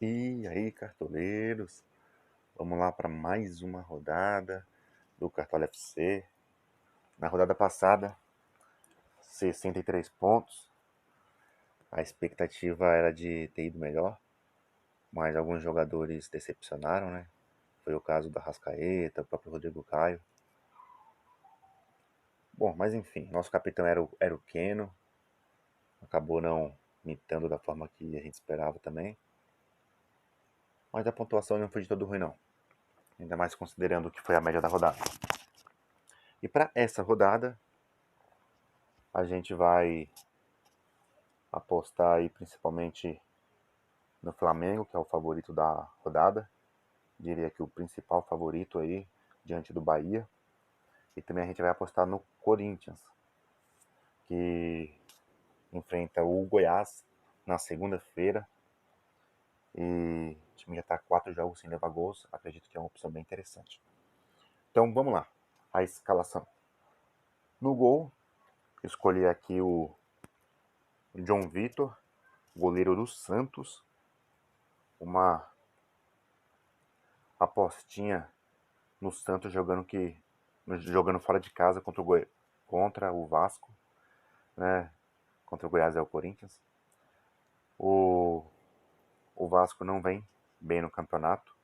E aí, cartoleiros? Vamos lá para mais uma rodada do Cartola FC. Na rodada passada, 63 pontos. A expectativa era de ter ido melhor, mas alguns jogadores decepcionaram, né? Foi o caso da Arrascaeta, o próprio Rodrigo Caio. Bom, mas enfim, nosso capitão era o Keno. Acabou não imitando da forma que a gente esperava também. Mas a pontuação não foi de todo ruim, não. Ainda mais considerando que foi a média da rodada. E para essa rodada, a gente vai apostar aí principalmente no Flamengo, que é o favorito da rodada. Diria que o principal favorito aí, diante do Bahia. E também a gente vai apostar no Corinthians, que enfrenta o Goiás na segunda-feira. E o time já está 4 jogos sem levar gols. Acredito que é uma opção bem interessante. Então vamos lá. A escalação. No gol, escolhi aqui o John Vitor, goleiro do Santos. Uma apostinha no Santos jogando fora de casa contra o Vasco, né? Contra o Goiás é o Corinthians. O, o Vasco não vem bem no campeonato.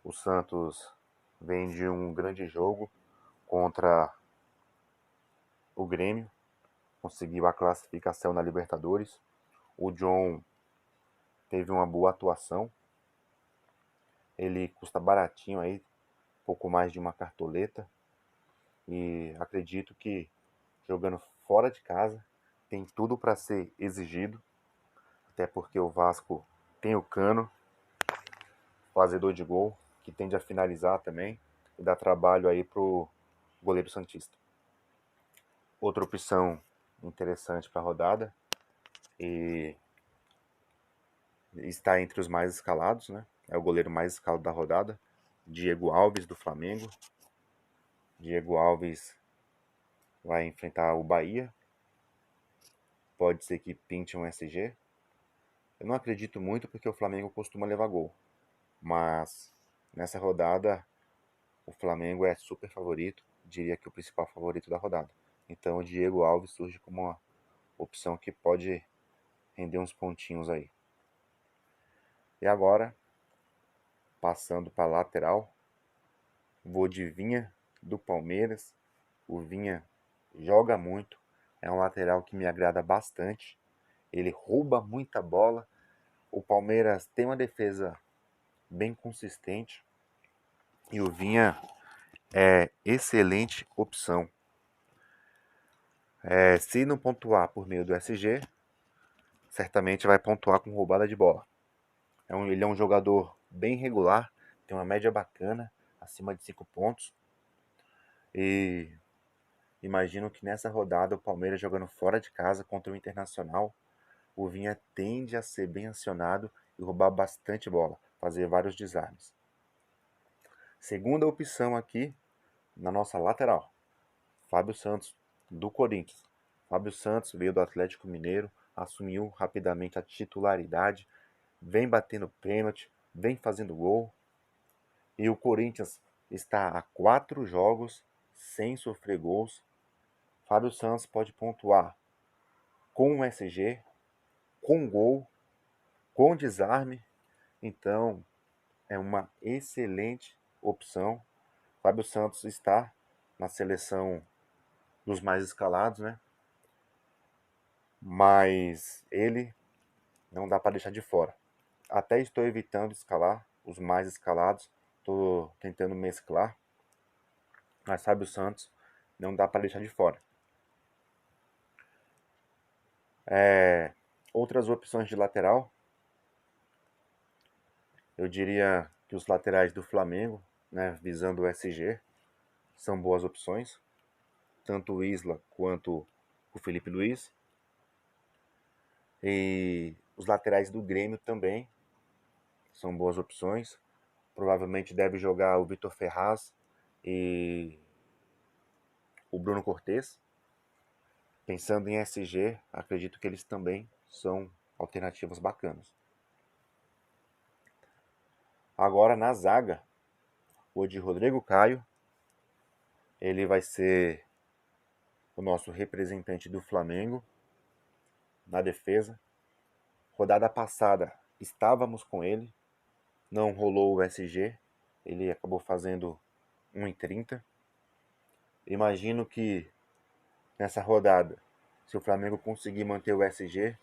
O Santos vem de um grande jogo contra o Grêmio, conseguiu a classificação na Libertadores. O John teve uma boa atuação. Ele custa baratinho aí, pouco mais de uma cartoleta. E acredito que jogando fora de casa tem tudo para ser exigido, até porque o Vasco tem o Cano, fazedor de gol, que tende a finalizar também e dá trabalho aí pro goleiro santista. Outra opção interessante para a rodada e está entre os mais escalados, né? É o goleiro mais escalado da rodada, Diego Alves do Flamengo. Diego Alves vai enfrentar o Bahia. Pode ser que pinte um SG. Eu não acredito muito porque o Flamengo costuma levar gol. Mas nessa rodada o Flamengo é super favorito, diria que o principal favorito da rodada. Então o Diego Alves surge como uma opção que pode render uns pontinhos aí. E agora, passando para a lateral, vou de Vinha do Palmeiras. O Vinha joga muito, é um lateral que me agrada bastante. Ele rouba muita bola. O Palmeiras tem uma defesa bem consistente e o Vinha é excelente opção. Se não pontuar por meio do SG, certamente vai pontuar com roubada de bola. Ele é um jogador bem regular, tem uma média bacana, acima de 5 pontos. E imagino que nessa rodada o Palmeiras jogando fora de casa contra o Internacional, o Vinha tende a ser bem acionado e roubar bastante bola, fazer vários desarmes. Segunda opção aqui na nossa lateral, Fábio Santos do Corinthians. Fábio Santos veio do Atlético Mineiro, assumiu rapidamente a titularidade, vem batendo pênalti, vem fazendo gol. E o Corinthians está a 4 jogos sem sofrer gols. Fábio Santos pode pontuar com um SG, com gol, com desarme. Então é uma excelente opção. Fábio Santos está na seleção dos mais escalados, né? Mas ele não dá para deixar de fora. Até estou evitando escalar os mais escalados, estou tentando mesclar, mas Fábio Santos não dá para deixar de fora. Outras opções de lateral, eu diria que os laterais do Flamengo, né, visando o SG, são boas opções, tanto o Isla quanto o Felipe Luiz. E os laterais do Grêmio também são boas opções. Provavelmente deve jogar o Vitor Ferraz e o Bruno Cortes. Pensando em SG, acredito que eles também são alternativas bacanas. Agora na zaga, o de Rodrigo Caio, ele vai ser o nosso representante do Flamengo na defesa. Rodada passada estávamos com ele, não rolou o SG, ele acabou fazendo 1,30. Imagino que nessa rodada, se o Flamengo conseguir manter o SG,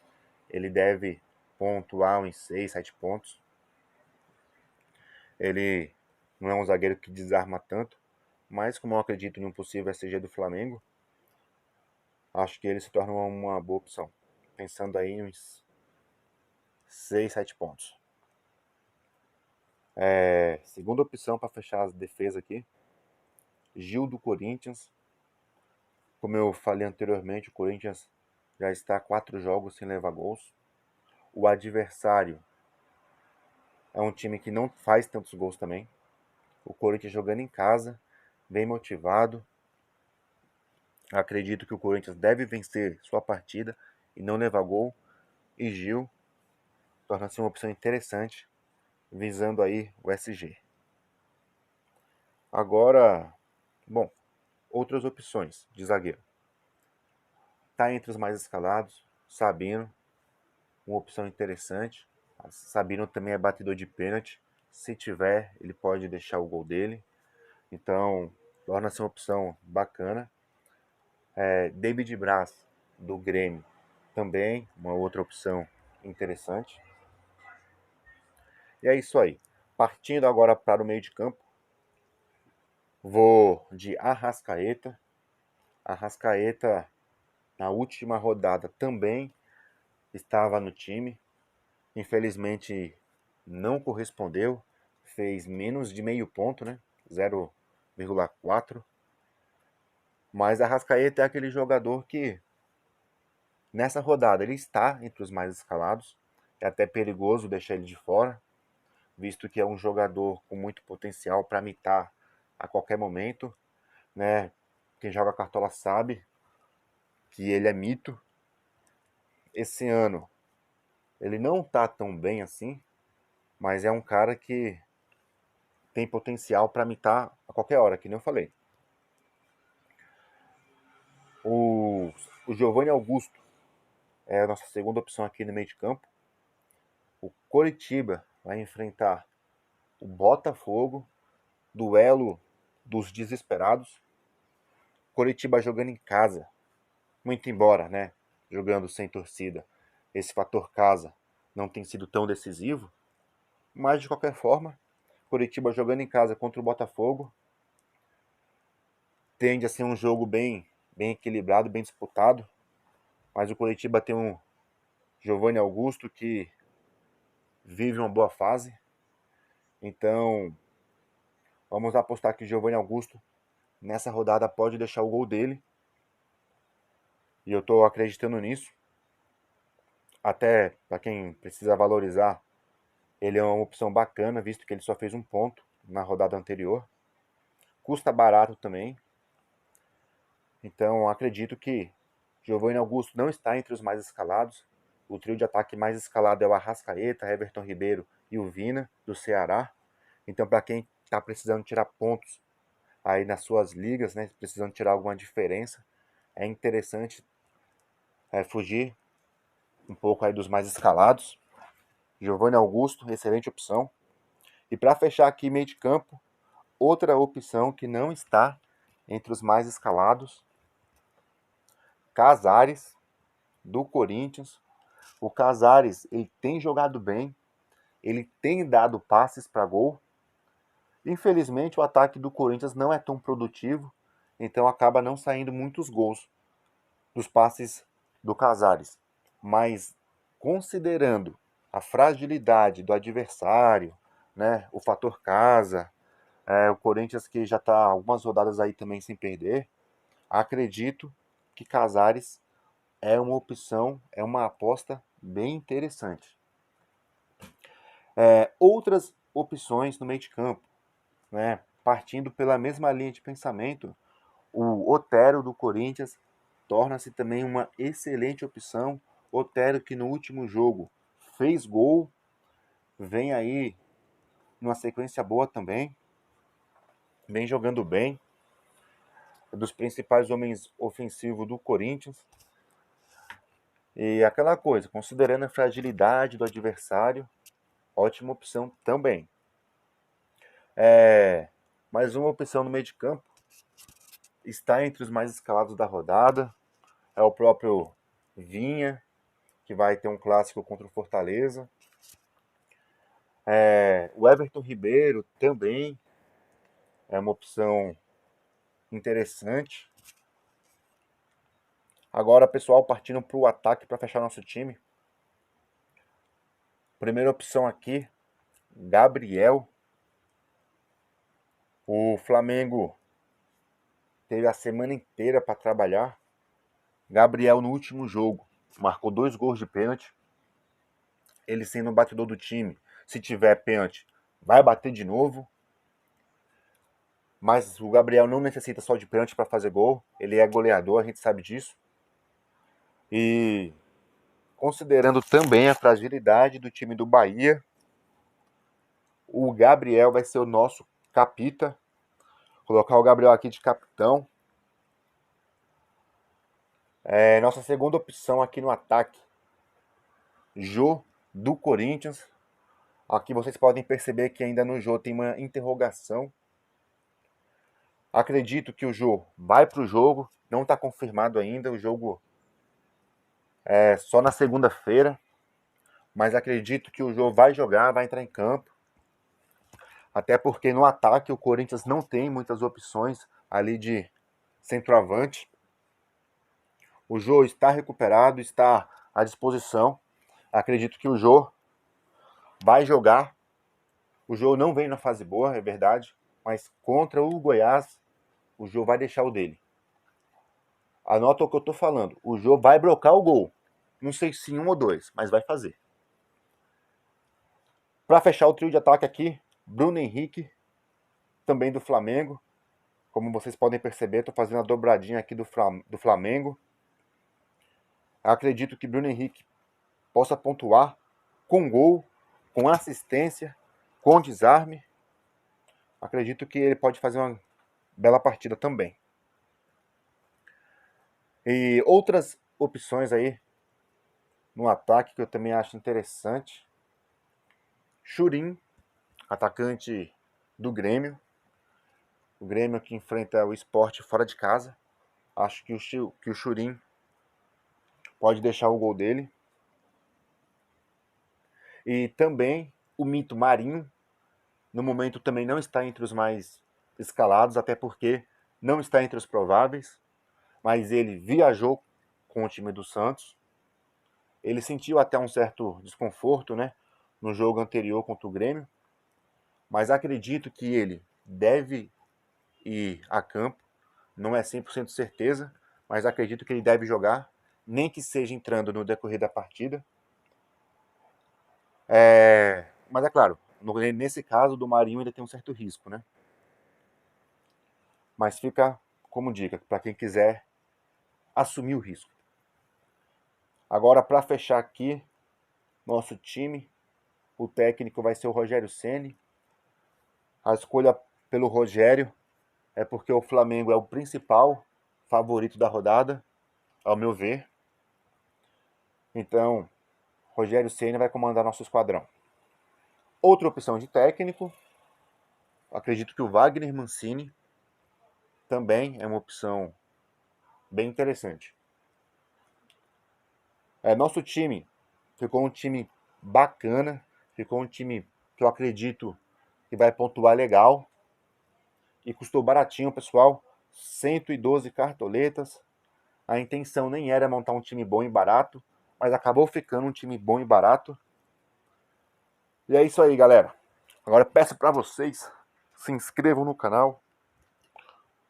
ele deve pontuar uns 6, 7 pontos. Ele não é um zagueiro que desarma tanto, mas como eu acredito em um possível SG do Flamengo, acho que ele se torna uma boa opção. Pensando aí em uns 6, 7 pontos. Segunda opção para fechar as defesas aqui, Gil do Corinthians. Como eu falei anteriormente, o Corinthians já está 4 jogos sem levar gols. O adversário é um time que não faz tantos gols também. O Corinthians jogando em casa, bem motivado. Acredito que o Corinthians deve vencer sua partida e não levar gol. E Gil torna-se uma opção interessante, visando aí o SG. Agora, bom, outras opções de zagueiro. Está entre os mais escalados, Sabino, uma opção interessante. Sabino também é batedor de pênalti. Se tiver, ele pode deixar o gol dele. Então, torna-se uma opção bacana. David Braz, do Grêmio, também uma outra opção interessante. E é isso aí. Partindo agora para o meio de campo, vou de Arrascaeta. Arrascaeta, na última rodada, também estava no time. Infelizmente, não correspondeu. Fez menos de meio ponto, né? 0,4. Mas Arrascaeta é aquele jogador que, nessa rodada, ele está entre os mais escalados. É até perigoso deixar ele de fora, visto que é um jogador com muito potencial para mitar a qualquer momento, né? Quem joga cartola sabe que ele é mito. Esse ano ele não tá tão bem assim, mas é um cara que tem potencial para mitar a qualquer hora, que nem eu falei. O Giovanni Augusto é a nossa segunda opção aqui no meio de campo. O Coritiba vai enfrentar o Botafogo, duelo dos desesperados. Coritiba jogando em casa, muito embora, né, jogando sem torcida, esse fator casa não tem sido tão decisivo, mas de qualquer forma, Coritiba jogando em casa contra o Botafogo tende a ser um jogo bem equilibrado, bem disputado, mas o Coritiba tem um Giovanni Augusto que vive uma boa fase, então vamos apostar que o Giovanni Augusto nessa rodada pode deixar o gol dele, e eu estou acreditando nisso. Até para quem precisa valorizar, ele é uma opção bacana, visto que ele só fez um ponto na rodada anterior. Custa barato também. Então acredito que Giovanni Augusto não está entre os mais escalados. O trio de ataque mais escalado é o Arrascaeta, Everton Ribeiro e o Vina, do Ceará. Então, para quem está precisando tirar pontos aí nas suas ligas, né, precisando tirar alguma diferença, é interessante fugir um pouco aí dos mais escalados. Giovanni Augusto, excelente opção. E para fechar aqui meio de campo, outra opção que não está entre os mais escalados, Casares, do Corinthians. O Casares, ele tem jogado bem, ele tem dado passes para gol. Infelizmente, o ataque do Corinthians não é tão produtivo, então acaba não saindo muitos gols dos passes do Casares. Mas, considerando a fragilidade do adversário, né, o fator casa, o Corinthians que já está algumas rodadas aí também sem perder, acredito que Casares é uma opção, é uma aposta bem interessante. Outras opções no meio de campo, né? Partindo pela mesma linha de pensamento, o Otero do Corinthians torna-se também uma excelente opção. Otero que no último jogo fez gol, vem aí numa sequência boa também, vem jogando bem, é dos principais homens ofensivos do Corinthians. E aquela coisa, considerando a fragilidade do adversário, ótima opção também. Mais uma opção no meio de campo, está entre os mais escalados da rodada, é o próprio Vinha, que vai ter um clássico contra o Fortaleza. O Everton Ribeiro também é uma opção interessante. Agora, pessoal, partindo para o ataque para fechar nosso time. Primeira opção aqui, Gabriel. O Flamengo teve a semana inteira para trabalhar. Gabriel, no último jogo, marcou 2 gols de pênalti. Ele sendo o batedor do time, se tiver pênalti, vai bater de novo. Mas o Gabriel não necessita só de pênalti para fazer gol. Ele é goleador, a gente sabe disso. E considerando também a fragilidade do time do Bahia, o Gabriel vai ser o nosso capita. Vou colocar o Gabriel aqui de capitão. Nossa segunda opção aqui no ataque, Jô, do Corinthians. Aqui vocês podem perceber que ainda no Jô tem uma interrogação. Acredito que o Jô vai para o jogo, não está confirmado ainda, o jogo é só na segunda-feira, mas acredito que o Jô vai jogar, vai entrar em campo. Até porque no ataque o Corinthians não tem muitas opções ali de centroavante. O Jô está recuperado, está à disposição. Acredito que o Jô vai jogar. O Jô não vem na fase boa, é verdade, mas contra o Goiás, o Jô vai deixar o dele. Anota o que eu tô falando. O Jô vai blocar o gol. Não sei se 1 ou 2, mas vai fazer. Para fechar o trio de ataque aqui, Bruno Henrique, também do Flamengo. Como vocês podem perceber, estou fazendo a dobradinha aqui do Flamengo. Acredito que Bruno Henrique possa pontuar com gol, com assistência, com desarme. Acredito que ele pode fazer uma bela partida também. E outras opções aí no ataque que eu também acho interessante. Churin, atacante do Grêmio. O Grêmio que enfrenta o Sport fora de casa. Acho que o Churin pode deixar o gol dele. E também o Mito Marinho. No momento também não está entre os mais escalados, até porque não está entre os prováveis. Mas ele viajou com o time do Santos. Ele sentiu até um certo desconforto, né, no jogo anterior contra o Grêmio. Mas acredito que ele deve ir a campo. Não é 100% certeza, mas acredito que ele deve jogar, nem que seja entrando no decorrer da partida. Mas é claro, nesse caso do Marinho ainda tem um certo risco, né? Mas fica como dica para quem quiser assumir o risco. Agora, para fechar aqui nosso time, o técnico vai ser o Rogério Ceni. A escolha pelo Rogério é porque o Flamengo é o principal favorito da rodada, ao meu ver. Então, Rogério Ceni vai comandar nosso esquadrão. Outra opção de técnico, acredito que o Wagner Mancini também é uma opção bem interessante. Nosso time ficou um time bacana, ficou um time que eu acredito que vai pontuar legal e custou baratinho, pessoal, 112 cartoletas. A intenção nem era montar um time bom e barato, mas acabou ficando um time bom e barato. E é isso aí, galera. Agora peço para vocês, se inscrevam no canal,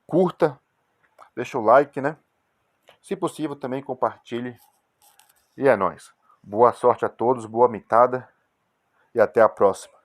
curta, deixa o like, né? Se possível, também compartilhe. E é nóis. Boa sorte a todos, boa mitada e até a próxima.